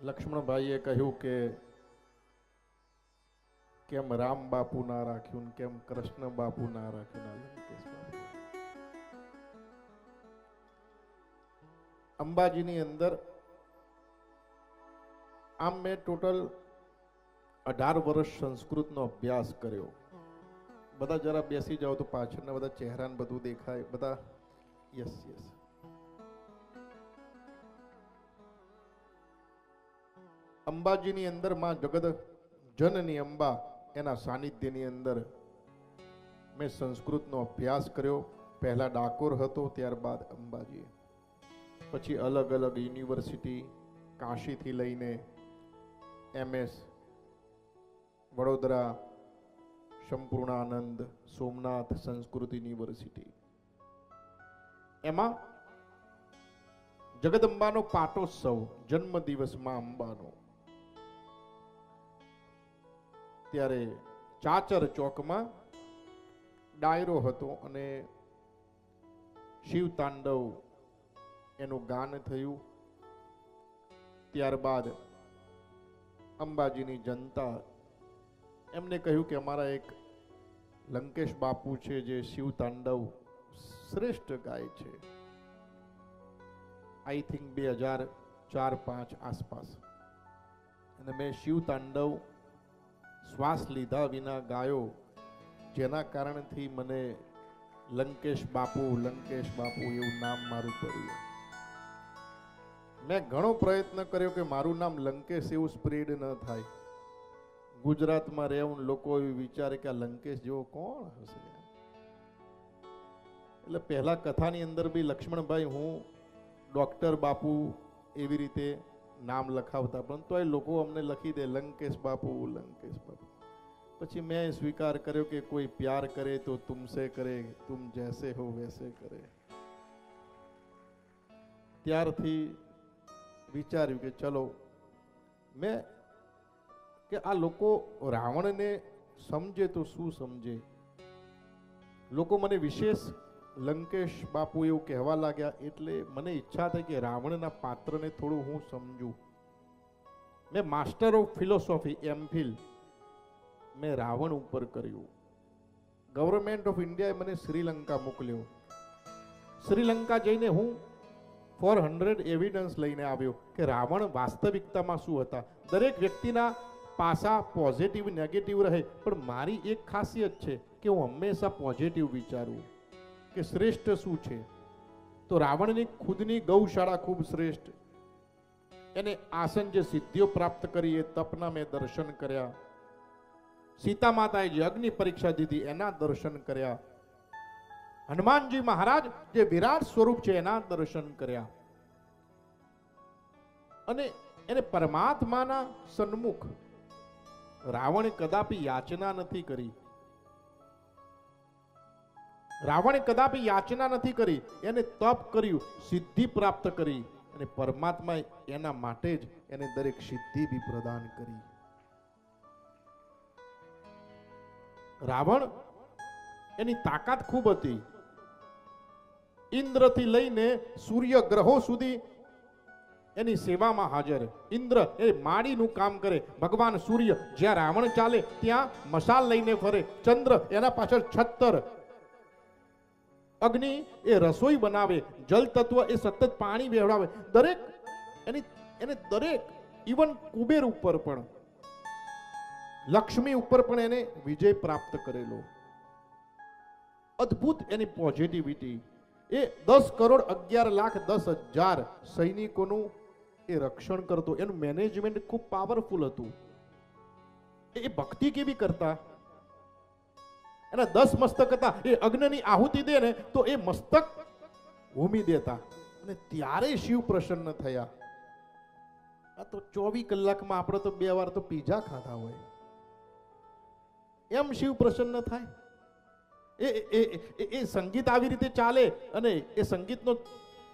લક્ષ્મણભાઈએ કહ્યું કે કેમ રામ બાપુ ના રાખ્યું ને કેમ કૃષ્ણ બાપુ ના રાખ્યું ના લંકેશ બાપુ. અંબાજીની અંદર આમ મેં ટોટલ 18 વર્ષ સંસ્કૃતનો અભ્યાસ કર્યો. બધા જરા બેસી જાઓ તો પાછળના બધા ચહેરાને બધું દેખાય. બધા યસ યસ. અંબાજીની અંદર માં જગત જનની અંબા એના સાનિધ્યની અંદર મેં સંસ્કૃતનો અભ્યાસ કર્યો. પહેલા ડાકોર હતો, ત્યારબાદ અંબાજી, પછી અલગ અલગ યુનિવર્સિટી, કાશીથી લઈને MS, વડોદરા, સંપૂર્ણાનંદ, સોમનાથ સંસ્કૃત યુનિવર્સિટી. એમાં જગદંબાનો પાટોત્સવ, જન્મ દિવસમાં અંબાનો, ત્યારે ચાચર ચોકમાં ડાયરો હતો અને શિવ તાંડવ એનું ગાન થયું. ત્યારબાદ અંબાજીની જનતા એમને કહ્યું કે અમારા એક લંકેશ બાપુ છે જે શિવ તાંડવ શ્રેષ્ઠ ગાય છે. આઈ થિંક 2004-05 આસપાસ. અને મેં શિવ તાંડવ શ્વાસ લીધા વિના ગાયો, જેના કારણથી મને લંકેશ બાપુ એવું નામ મારું પડ્યું. મેં ઘણો પ્રયત્ન કર્યો કે મારું નામ લંકેશ એવું સ્પ્રેડ ન થાય. ગુજરાતમાં રહેવું, લોકો એવું વિચારે કે આ લંકેશ જેવો કોણ હશે. એટલે પહેલા કથાની અંદર બી લક્ષ્મણભાઈ હું ડોક્ટર બાપુ એવી રીતે નામ લખાવતા, પરંતુ એ લોકો અમને લખી દે લંકેશ બાપુ. પછી મેં સ્વીકાર કર્યો કે કોઈ પ્યાર કરે તો તુમસે કરે, તુમ જૈસે હો વૈસે કરે. ત્યારથી વિચાર્યું કે ચલો મેં કે આ લોકો રાવણને સમજે તો શું સમજે. લોકો મને વિશેષ લંકેશ બાપુ એવું કહેવા લાગ્યા, એટલે મને ઈચ્છા થઈ કે રાવણના પાત્રને થોડું હું સમજું. મેં માસ્ટર ઓફ ફિલોસોફી MPhil મેં રાવણ ઉપર કર્યું. ગવર્મેન્ટ ઓફ ઇન્ડિયાએ મને શ્રીલંકા મોકલ્યો. શ્રીલંકા જઈને હું 400 એવિડન્સ લઈને આવ્યો કે રાવણ વાસ્તવિકતામાં શું હતા. દરેક વ્યક્તિના પાસા પોઝિટિવ નેગેટિવ રહે, પણ મારી એક ખાસિયત છે કે હું હંમેશા પોઝિટિવ વિચારું કે શ્રેષ્ઠ શું છે. તો રાવણની ખુદની ગૌશાળા ખૂબ શ્રેષ્ઠ, એને આસન જે સિદ્ધિઓ પ્રાપ્ત કરી એ તપના મેં દર્શન કર્યા. સીતા માતાએ જે અગ્નિ પરીક્ષા દીધી એના દર્શન કર્યા. હનુમાનજી મહારાજ જે વિરાટ સ્વરૂપ છે એના દર્શન કર્યા. અને એને પરમાત્માના સન્મુખ રાવણે કદાપી યાચના નથી કરી. રાવણે કદાપી યાચના નથી કરી, એને તપ કર્યું, સિદ્ધિ પ્રાપ્ત કરી, અને પરમાત્મા એના માટે જ એને દરેક સિદ્ધિ બી પ્રદાન કરી. રાવણ એની તાકાત ખૂબ હતી. ઇન્દ્રથી લઈને સૂર્ય ગ્રહો સુધી એની સેવામાં હાજર. ઇન્દ્ર એ માળીનું કામ કરે, ભગવાન સૂર્ય જ્યાં રાવણ ચાલે ત્યાં મશાલ લઈને ફરે, ચંદ્ર એના પાછળ 76, અગ્નિ એ રસોઈ બનાવે, જલ તત્વ એ સતત પાણી વહેવડાવે. દરેક એને દરેક, ઇવન કુબેર ઉપર પણ, લક્ષ્મી ઉપર પણ એને વિજય પ્રાપ્ત કરેલો. અદ્ભુત એની પોઝિટિવિટી. એ 10,11,10,000 સૈનિકોનું એ રક્ષણ કરતો. એનું મેનેજમેન્ટ ખૂબ પાવરફુલ હતું. એ ભક્તિ કેવી કરતા, એના 10 મસ્તક હતા, એ અગ્નિની આહુતિ દે ને તો એ મસ્તક હોમી દેતા, અને ત્યારે શિવ પ્રસન્ન થયા. આ તો 24 કલાકમાં આપણે તો 2 વાર તો પીઝા ખાધા હોય એમ શિવ પ્રસન્ન થાય. એ સંગીત આવી રીતે ચાલે, અને એ સંગીતનો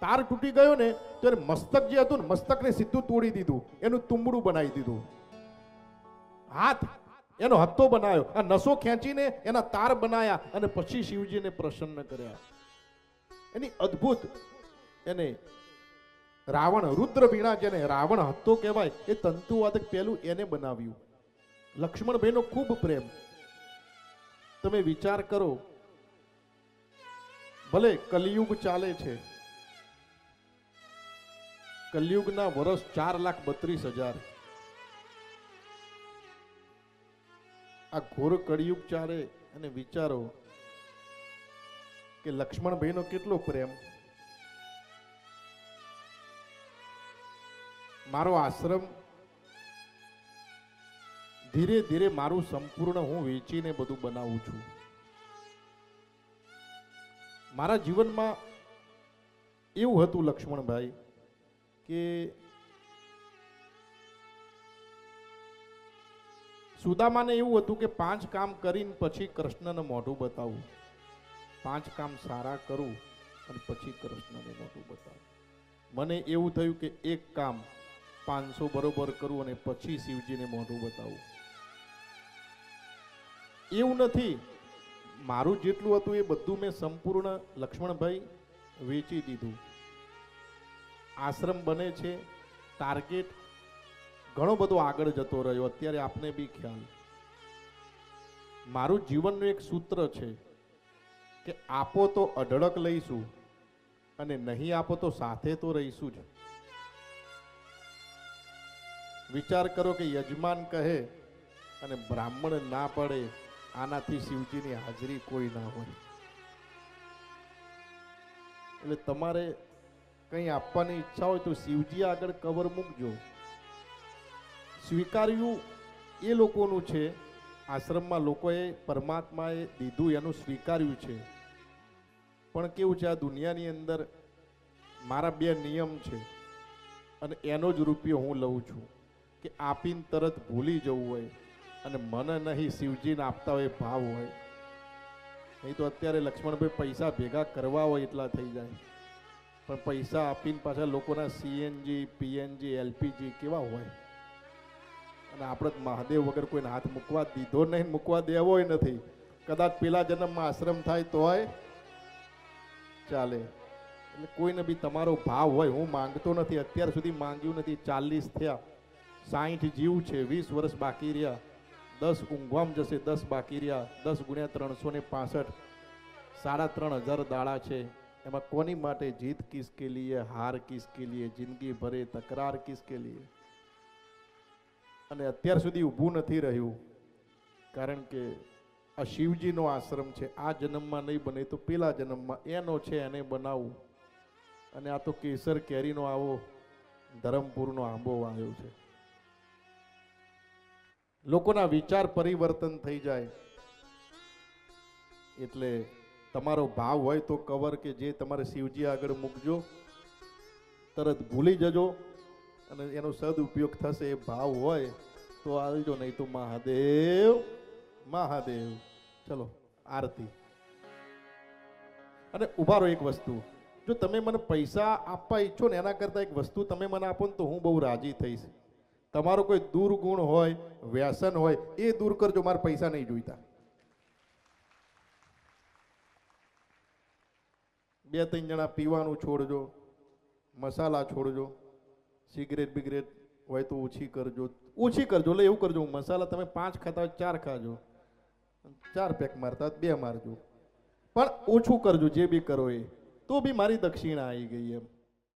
તાર તૂટી ગયો ને તો મસ્તક જે હતું ને મસ્તકને સીધું તોડી દીધું, એનું તુંબડું બનાવી દીધું. હાથ એનો હથ્થો બનાવ્યો, આ નસો ખેંચીને એના તાર બનાયા, અને પછી શિવજીને પ્રસન્ન કર્યા. એની અદ્ભુત એને રાવણ રુદ્ર વીણા જેને રાવણ હતો કહેવાય, એ તંતુવાદક પહેલું એને બનાવ્યું. લક્ષ્મણભાઈનો ખૂબ પ્રેમ. તમે વિચાર કરો, ભલે કલિયુગ ચાલે છે, કલિયુગના વર્ષ 4,32,000. આ ઘોર કળિયુગ ચાલે અને વિચારો કે લક્ષ્મણભાઈનો કેટલો પ્રેમ. મારો આશ્રમ ધીરે ધીરે મારું સંપૂર્ણ હું વેચીને બધું બનાવું છું. મારા જીવનમાં એવું હતું લક્ષ્મણભાઈ કે સુદામાને એવું હતું કે 5 કામ કરીને પછી કૃષ્ણને મોઢું બતાવું, 5 કામ સારા કરું અને પછી કૃષ્ણને મોઢું બતાવું. મને એવું થયું કે એક કામ 500 બરોબર કરું અને પછી શિવજીને મોઢું બતાવું. એવું નથી, મારું જેટલું હતું એ બધું મેં સંપૂર્ણ લક્ષ્મણભાઈ વેચી દીધું. આશ્રમ બને છે, ટાર્ગેટ ઘણો બધો આગળ જતો રહ્યો. અત્યારે આપને બી ખ્યાલ, મારું જીવનનું એક સૂત્ર છે કે આપો તો અઢળક લઈશું અને નહીં આપો તો સાથે તો રહીશું જ. વિચાર કરો કે યજમાન કહે અને બ્રાહ્મણ ના પડે, આનાથી શિવજીની હાજરી કોઈ ના હોય. એટલે તમારે કંઈ આપવાની ઈચ્છા હોય તો શિવજી આગળ કવર મૂકજો. સ્વીકાર્યું એ લોકોનું છે, આશ્રમમાં લોકોએ પરમાત્માએ દીધું એનું સ્વીકાર્યું છે. પણ કેવું છે, આ દુનિયાની અંદર મારા 2 નિયમ છે અને એનો જ રૂપિયો હું લઉં છું કે આપીને તરત ભૂલી જવું હોય અને મને નહીં શિવજીને આપતા હોય ભાવ હોય. નહીં તો અત્યારે લક્ષ્મણભાઈ પૈસા ભેગા કરવા હોય એટલા થઈ જાય, પણ પૈસા આપીને પાછા લોકોના સીએનજી, પીએનજી, એલપીજી કેવા હોય. અને આપણે મહાદેવ વગર કોઈને હાથ મૂકવા દીધો નહીં, મૂકવા દેવો નથી. કદાચ પેલા જન્મમાં આશ્રમ થાય તોય ચાલે. એટલે કોઈને બી તમારો ભાવ હોય. હું માંગતો નથી, અત્યાર સુધી માંગ્યું નથી. 40 થયા, 60 જીવ છે, 20 વર્ષ બાકી રહ્યા, 10 ઊંઘવામ જશે, 10 બાકી રહ્યા. 10 ગુણ્યા 365, 3,500 દાડા છે. એમાં કોની માટે? જીત કિસકે લીએ, હાર કિસકે લીએ, જિંદગી ભરે તકરાર કિસકે લીએ. અને અત્યાર સુધી ઊભું નથી રહ્યું, કારણ કે આ શિવજીનો આશ્રમ છે. આ જન્મમાં નહીં બને તો પેલા જન્મમાં એનો છે, એને બનાવવું. અને આ તો કેસર કેરીનો આવો ધરમપુરનો આંબો આવ્યો છે. લોકોના વિચાર પરિવર્તન થઈ જાય. એટલે તમારો ભાવ હોય તો કવર કે જે તમારે શિવજી આગળ મૂકજો, તરત ભૂલી જજો અને એનો સદઉપયોગ થશે. એ ભાવ હોય તો આવજો, નહીં તો મહાદેવ મહાદેવ. ચલો આરતી. અને ઉભારો. એક વસ્તુ, જો તમે મને પૈસા આપવા ઈચ્છો ને એના કરતાં એક વસ્તુ તમે મને આપો ને તો હું બહુ રાજી થઈશ. તમારો કોઈ દુર્ગુણ હોય, વ્યસન હોય, એ દૂર કરજો. મારે પૈસા નહીં જોઈતા. 2-3 જણા પીવાનું છોડજો, મસાલા છોડજો, સિગરેટ બિગરેટ હોય તો ઓછી કરજો. એટલે એવું કરજો, મસાલા તમે 5 ખાતા હોય 4 ખાજો, 4 પેક મારતા હોય 2 મારજો, પણ ઓછું કરજો. જે બી કરો એ તો બી મારી દક્ષિણા આવી ગઈ એમ.